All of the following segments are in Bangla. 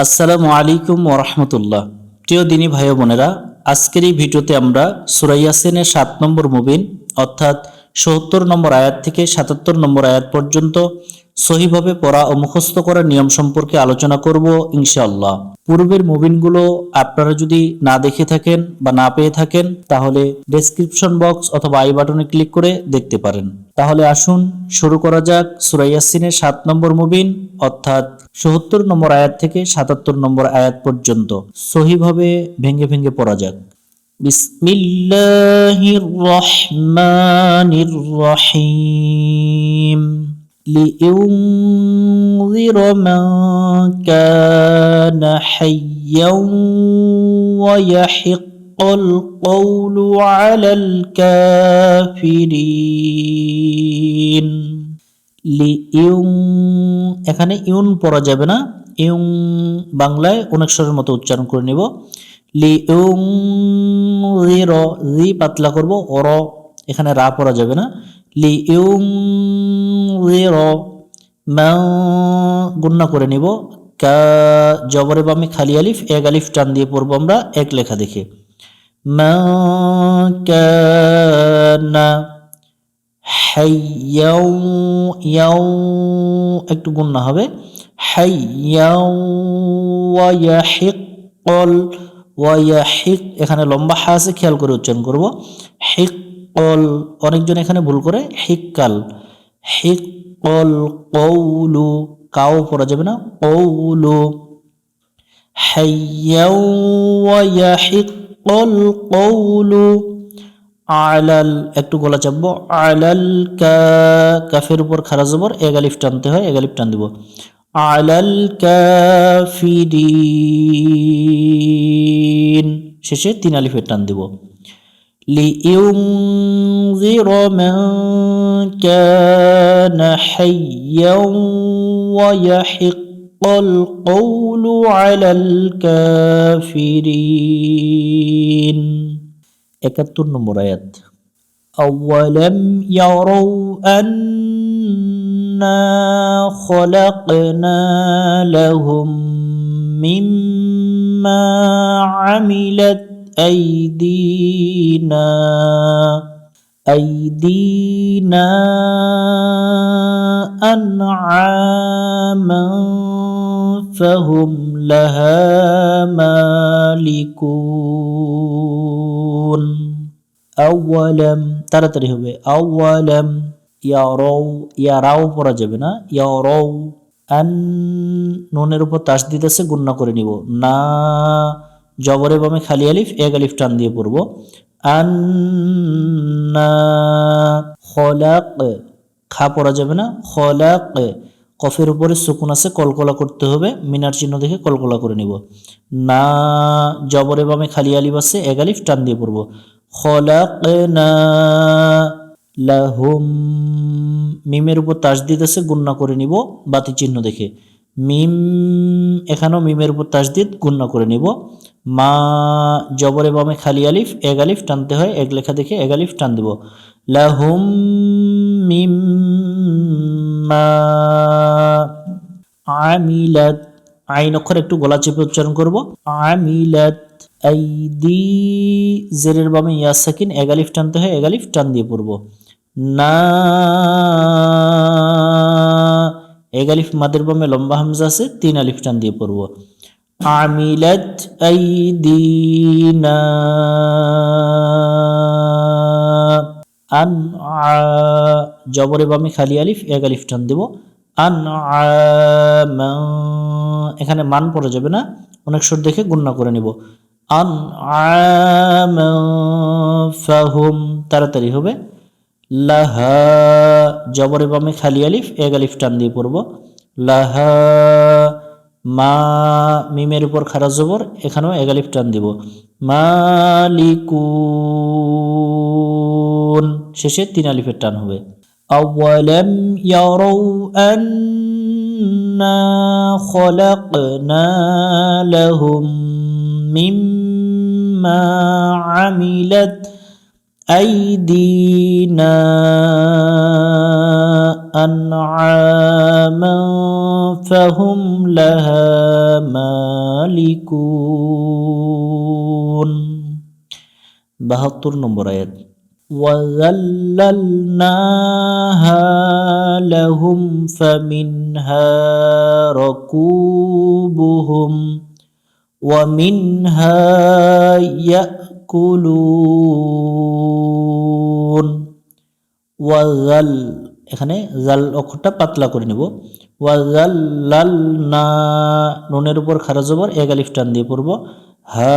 আসসালামু আলাইকুম ওয়া রাহমাতুল্লাহ। প্রিয় দিনী ভাই ও বোনেরা, আজকের এই ভিডিওতে আমরা সূরা ইয়াসিনের 7 নম্বর মুবিন অর্থাৎ ৭০ নম্বর আয়াত থেকে ৭৭ নম্বর আয়াত পর্যন্ত সহিভাবে পড়া ও মুখস্থ করার নিয়ম সম্পর্কে আলোচনা করব ইনশাআল্লাহ। পূর্বের মুবিনগুলো আপনারা যদি না দেখে থাকেন বা না পেয়ে থাকেন তাহলে ডেসক্রিপশন বক্স অথবা আই বাটনে ক্লিক করে দেখতে পারেন। তাহলে আসুন শুরু করা যাক সূরা ইয়াসিনের 7 নম্বর মুবিন অর্থাৎ ৭০ নম্বর আয়াত থেকে ৭৭ নম্বর আয়াত পর্যন্ত সহিভাবে ভেঙে ভেঙে পড়া যাক। বিসমিল্লাহির রহমানির রহিম। লিইউনযিরা মান কানা হাইয়্যান ওয়া ইয়াহিক্কাল কওলু আলাল কাফিরিন। এখানে ইউন পড়া যাবে না, ইউং বাংলায় অনেক স্বরের মতো উচ্চারণ করে নিব। রি পাতলা করব, অর এখানে রা পড়া যাবে না। গুন্না করে নিব। কা জবরে বামে খালি আলিফ, এক আলিফ টান দিয়ে পড়বো আমরা এক লেখা দেখে। মা কানা হাইয়াও ইয়াও একটু গুন্না হবে। হাইয়াও ওয়া ইয়াহিক্কাল ওয়া ইয়াহিক এখানে লম্বা হা আছে, খেয়াল করে উচ্চারণ করব। হিক্কাল অনেকজন এখানে ভুল করে হিক্কাল। হিক্কাল কওলু কাও পড়া যাবে না, কওলু। হাইয়াও ওয়া ইয়াহিক্কাল কওলু আলাল একটু গলা চাপবো। আলাল কাফের উপর খারা জবর, এক আলিফ টানতে হয়, এক আলিফ টান দিব। আলাল কাফিরিন শেষে তিন আলিফের টান দিব। লিইউনযিরা মান কানা হাইয়্যান ওয়া ইয়াহিক্কাল কওলু আলাল কাফিরিন। ৭১ নম্বর আয়াত। আওয়ালাম ইয়ারাউ আন্না খলাকনা লাহুম মিম্মা আমিলাত আইদিনা আনআমান ফাহুম লাহা মালিকুন। আওয়ালাম তাড়াতাড়ি হবে। আওয়ালাম ইয়ারাউ ইয়ারাও পড়া যাবে না, ইয়ারাউ। আন নুনের উপর তাসদিদ আছে, গুন্না করে নিব। না জবরে বামে খালি আলিফ, এক আলিফ টান দিয়ে পড়ব। আন্না খলাক খা পড়া যাবে না, খলাক। কফের উপরে সুকুন আছে, কলকলা করতে হবে, মিনার চিহ্ন দেখে কলকলা করে নিব। না জবরে বামে খালি আলিফ আছে, এক আলিফ টান দিয়ে পড়ব। খলাকনা লাহুম মিমের উপর তাসদিদ আছে, গুন্না করে নিব বাতি চিহ্ন দেখে। মিম এখানেও মিমের উপর তাসদিদ, গুন্না করে নিব। মা জবরে বামে খালি আলিফ, এক আলিফ টানতে হয়, এক লেখা দেখে এক আলিফ টান দিব। লাহুম মিম্মা আমিলাত আইন অক্ষর একটু গলা চেপে উচ্চারণ করব। আমিলাত আইদি জেরের বামে ইয়া সাকিন, এক আলিফ টানতে হয়, এক আলিফ টান দিয়ে পড়ব। না এক আলিফ মাদের বামে লম্বা হামজা আছে, তিন আলিফ টান দিয়ে পড়ব। আমিলাত আইদিনা আন জবরে বামে খালি আলিফ, এক আলিফ টান দেব। আনআমা এখানে মান পড়া যাবে না, অনেক সুর দেখে গুন্না করে নিব। আনআমা ফাহুম তাড়াতাড়ি হবে। লাহা জবরে বামে খালি আলিফ, এক আলিফ টান দিয়ে পড়ব। লাহা মা মিমের উপর খারা জবর, এখানেও এক আলিফ টান দিব। মালিকুন শেষে তিন আলিফের টান হবে। আওয়ালাম ইয়ারাউ আন্না খলাকনা লাহুম মিম্মা আমিলাত আইদিনা أنعاما فهم لها مالكون 72 নম্বর আয়াত وَذَلَّلْنَاهَا لَهُمْ فَمِنْهَا رَكُوبُهُمْ وَمِنْهَا يَأْكُلُونَ ওয়াজাল এখানে জাল অক্ষরটা পাতলা করে নিব ওয়াজাল্লালনা নুনের উপর খারা জবর এক আলিফ টান দিয়ে পড়ব হা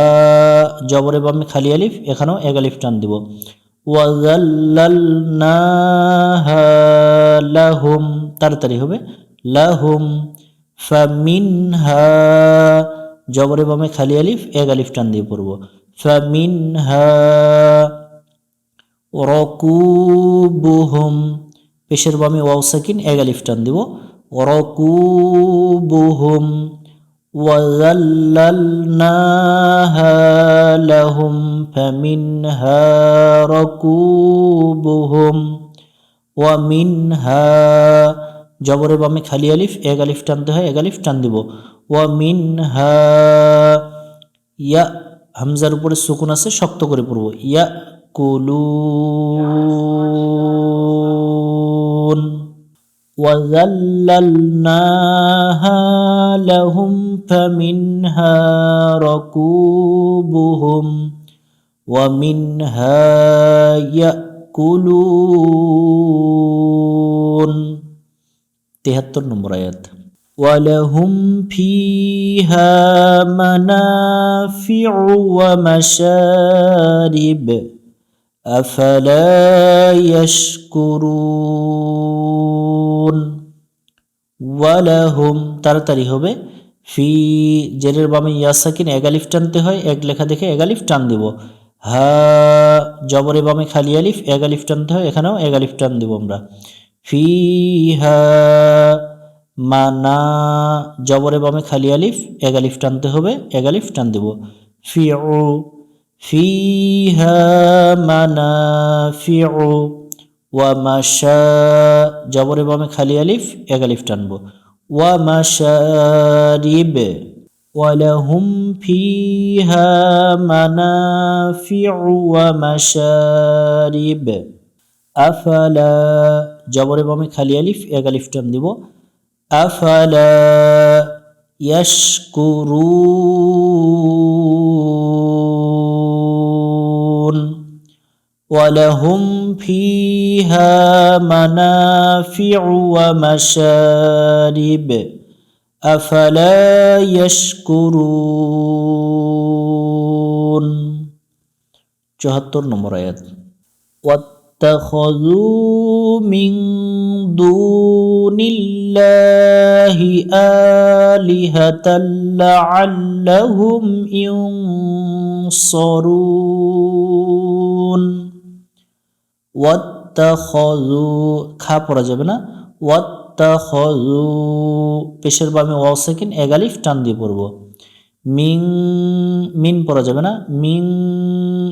জবরে বামে খালি আলিফ এখানেও এক আলিফ টান দিব ওয়াজাল্লালনাহা লাহুম তাড়াতাড়ি হবে লাহুম ফামিনহা জবরে বামে খালি আলিফ এক আলিফ টান দিয়ে পড়ব ফামিনহা রকুবুহুম পেশের বামে ওয়াও সাকিন এক আলিফ টান দিব রকুবুহুম ওয়াযাল্লালনাহা লাহুম ফামিনহা রকুবুহুম ওয়া মিনহা জবরে বামে খালি আলিফ এক আলিফ টানতে হয় এক আলিফ টান দিব ওয়া মিনহা ইয়া হামজার উপরে সুকুন আছে শক্ত করে পড়ব ইয়া কুলুন وَذَلَّلْنَاهَا لَهُمْ فَمِنْهَا رَكُوبُهُمْ وَمِنْهَا يَأْكُلُونَ 73 নম্বর আয়াত وَلَهُمْ فِيهَا مَنَافِعُ وَمَشَارِبُ أَفَلَا يَشْكُرُونَ ওয়ালাহুম তাড়াতাড়ি হবে ফি জেরের বামে ইয়া সাকিন এক আলিফ টানতে হয় এক লেখা দেখে এক আলিফ টান দিব হা জবরে বামে খালি আলিফ এক আলিফ টানতে হয় এখানেও এক আলিফ টান দিব আমরা ফিহা মানা জবরে বামে খালি আলিফ এক আলিফ টানতে হবে এক আলিফ টান দিব ফিউ ফিহা মানাফিউ ওয়া মাশা জবরে বামে খালি আলিফ এক আলিফ টানবো ওয়া মাশারিব ওয়ালাহুম ফিহা মানাফিউ ওয়া মাশারিব আফালা জবরে বামে খালি আলিফ এক আলিফ টান দিব আফালা ইয়াশকুরুন ওয়ালাহুম ফিহা মানাফিউ ওয়া মাশারিব আফালা ইয়াশকুরুন 74 নম্বর আয়াত واتخذوا من دون الله آلهة لعلهم ينصرون ওয়াত্তাখাযু খা পড়া যাবে না ওয়াত্তাখাযু পেশের বামে ওয়াও সাকিন এক আলিফ টান দিয়ে পড়ব মিন পড়া যাবে না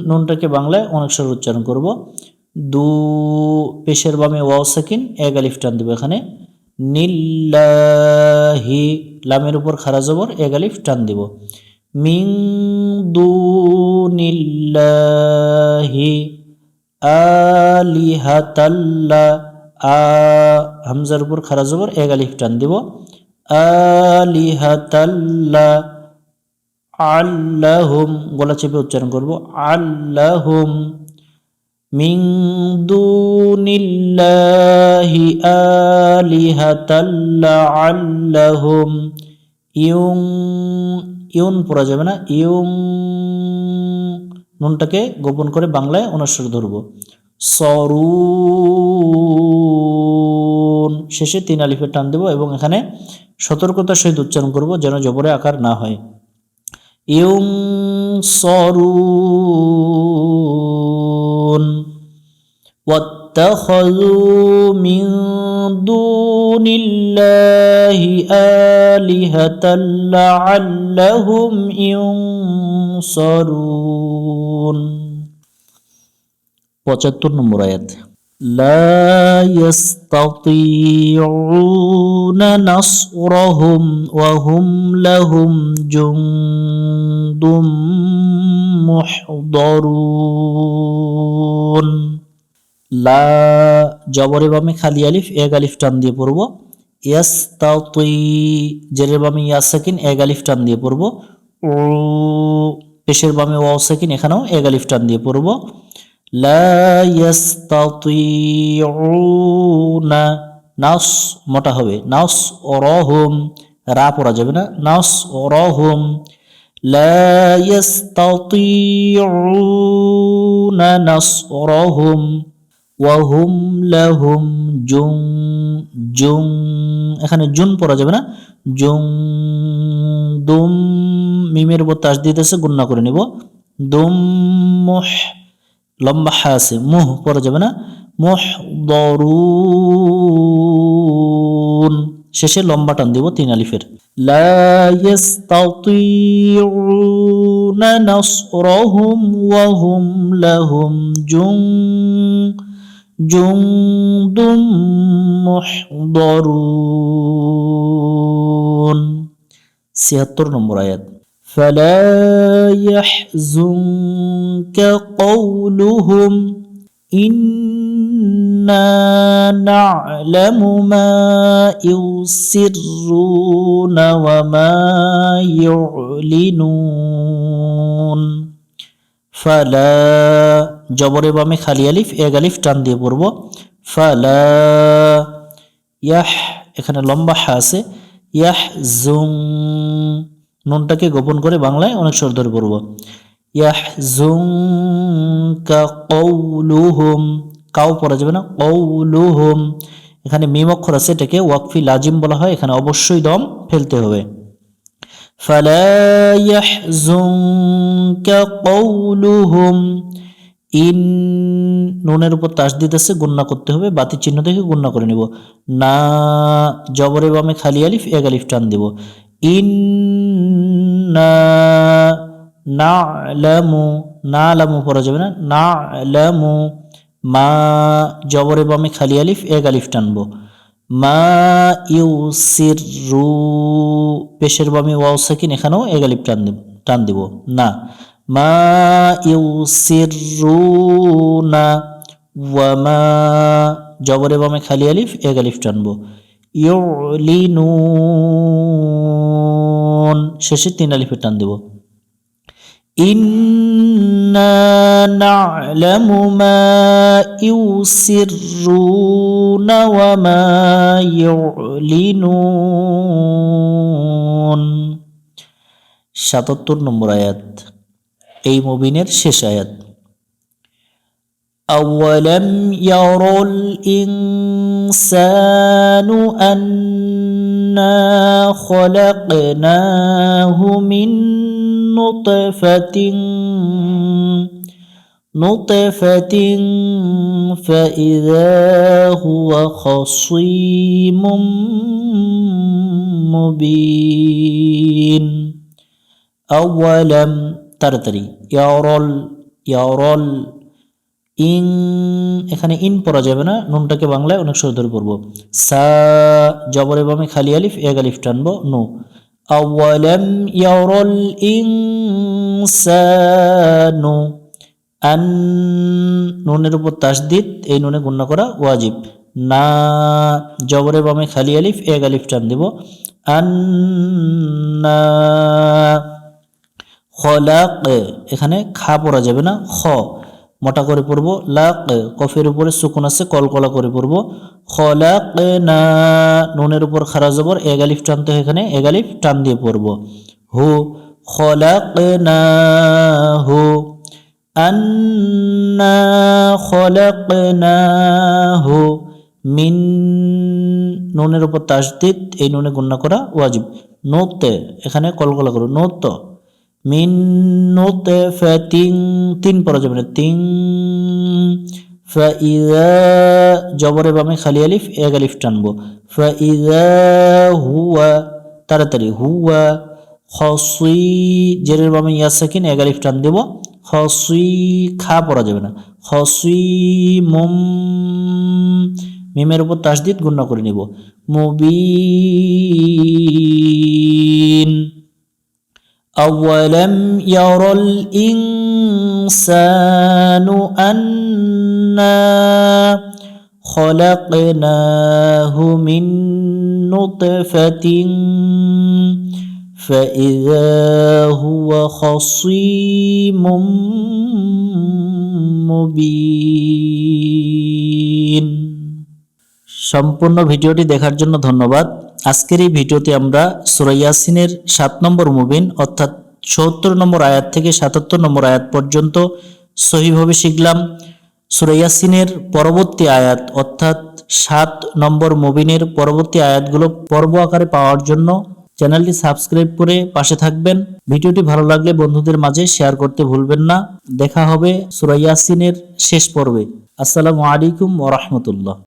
নুনটাকে বাংলায় অনেক স্বর উচ্চারণ করব দু পেশের বামে ওয়াও সাকিন এক আলিফ টান দিব এখানে নিল্লাহি লামের উপর খারা জবর এক আলিফ টান দিব মিন দুনিল্লাহি আলিহাতাল্লা হামজার উপর খারা জবর এক আলিফ টান দিব আলিহাতাল্লা আল্লাহুম গলা চেপে উচ্চারণ করব আল্লাহুম মিন দুনিল্লাহি আলিহাতাল্লা আল্লাহুম ইউন পড়া যাবে না নুনটাকে গোপন করে বাংলায় অনুস্বার ধরব সরুন শেষে তিন আলিফে টান দেব এবং এখানে সতর্কতার সহিত উচ্চারণ করব যেন জবরে আকার না হয় ইউম সরুন واتخذوا من دون الله آلهة لعلهم ينصرون 75 নম্বর আয়াত لا يستطيعون نصرهم وهم لهم جند محضرون লা জবরের বামে খালি আলিফ এক আলিফ টান দিয়ে পড়ব ইয়াস্তাতি জেরের বামে ইয়া সাকিন এক আলিফ টান দিয়ে পড়ব উ পেশের বামে ওয়াও সাকিন এখানেও এক আলিফ টান দিয়ে পড়ব লা ইয়াস্তাতিউনা নাস মোটা হবে নাস ওরহুম রা পড়া যাবে না নাস ওরহুম লা ইয়াস্তাতিউনা নাসরহুম ওয়াহুম লাহুম জুং এখানে জুন পড়া যাবে না জুং দুম মিমের উপর তাসদিদ আছে গুণনা করে নিব দুম মুহ লম্বা হা আছে মুহ পড়া যাবে না মুহ দরুন শেষে লম্বা টান দিব তিন আলিফের লা ইয়াস্তাতিউনা নাসরহুম ওয়াহুম লাহুম জুন্দুম মুহদরুন ৭৬ নম্বর আয়াত فلا يحزنك قولهم إنا نعلم ما يسرون وما يعلنون ফালা জবরের বামে খালি আলিফ এক আলিফ টান দিয়ে পড়ব ফালা ইয়াহ এখানে লম্বা হা আছে ইয়াহজুং নুনটাকে গোপন করে বাংলায় অনেক স্বর ধরে পড়ব ইয়াহজুংকা কওলুহুম কাও পড়া যাবে না কওলুহুম এখানে মিম অক্ষর আছে এটাকে ওয়াকফি লাজিম বলা হয় এখানে অবশ্যই দম ফেলতে হবে ফালা ইয়াহজুনকা কওলুহুম ইন নুনের উপর তাসদিদ আছে গুণনা করতে হবে বাতি চিহ্ন থেকে গুণনা করে নিব না জবরের বামে খালি আলিফ এক আলিফ টান দিব ইন্না না'লামু না'লামু পড়া যাবে না না'লামু মা জবরের বামে খালি আলিফ এক আলিফ টানবো মা ইউসিরু পেশের বামে ওয়াও সাকিন এখানেও এক আলিফ টান দিব না মা ইউসিরুনা ওয়া মা জবরের বামে খালি আলিফ এক আলিফ টানবো ইউলিনুন শেষে তিন আলিফে টান দিব ইন্না না'লামু মা ইউসিররুনা ওয়া মা ইউলিনুন ৭৭ নম্বর আয়াত এই মুবিনের শেষ আয়াত أولم ير الإنسان أنا خلقناه من نطفة فإذا هو خصيم مبين أولم তাড়াতাড়ি ইয়ারল ইং এখানে ইন পড়া যাবে না নুনটাকে বাংলায় অনেক সহজ ধরে পড়বো সা জবরের বামে খালি আলিফ এক আলিফ টানবো নু আওয়ালাম ইয়ারল ইনসানু আন নুনের উপর তাসদিদ এই নুনে গুণনা করা ওয়াজিব না জবরের বামে খালি আলিফ এক আলিফ টান দিব আন্না খলাক এখানে খা পড়া যাবে না খ মোটা করে পড়ব লাক কফের উপরে সুকুন আছে কলকলা করে পড়ব খলাক না নুনের উপর খারা জবর এক আলিফ টানতে হয় এখানে এক আলিফ টান দিয়ে পড়ব হু খলাক না হু আন্না খলাক না হু মিন নুনের উপর তাসদিদ এই নুনে গুণনা করা ওয়াজিব নোত এখানে কলকলা করো নোত মিন নুতফাতিন তিন পড়া যাবে না তিন ফাইযা জবরের বামে খালি আলিফ এক আলিফ টানবো ফাইযা হুয়া তাড়াতাড়ি হুয়া খসুই, জেরের বামে ইয়া সাকিন, এক আলিফ টান দেব। খসুই, খা পড়া যাবে না। খসুই মুম, মিমের উপর তাসদিদ গুণনা করে নিব। মুবিন। أولم ير الإنسان أنا خلقناه من نطفة فإذا هو خصيم মুবিন। সম্পূর্ণ ভিডিওটি দেখার জন্য ধন্যবাদ। আজকের এই ভিডিওতে আমরা সূরা ইয়াসিনের 7 নম্বর মুবিন অর্থাৎ ৭৪ নম্বর আয়াত থেকে ৭৭ নম্বর আয়াত পর্যন্ত সহিভাবে শিখলাম। সূরা ইয়াসিনের পরবর্তী আয়াত অর্থাৎ 7 নম্বর মুবিনের পরবর্তী আয়াতগুলো পর্ব আকারে পাওয়ার জন্য চ্যানেলটি সাবস্ক্রাইব করে পাশে থাকবেন। ভিডিওটি ভালো লাগলে বন্ধুদের মাঝে শেয়ার করতে ভুলবেন না। দেখা হবে সূরা ইয়াসিনের শেষ পর্বে। আসসালামু আলাইকুম ওয়া রাহমাতুল্লাহ।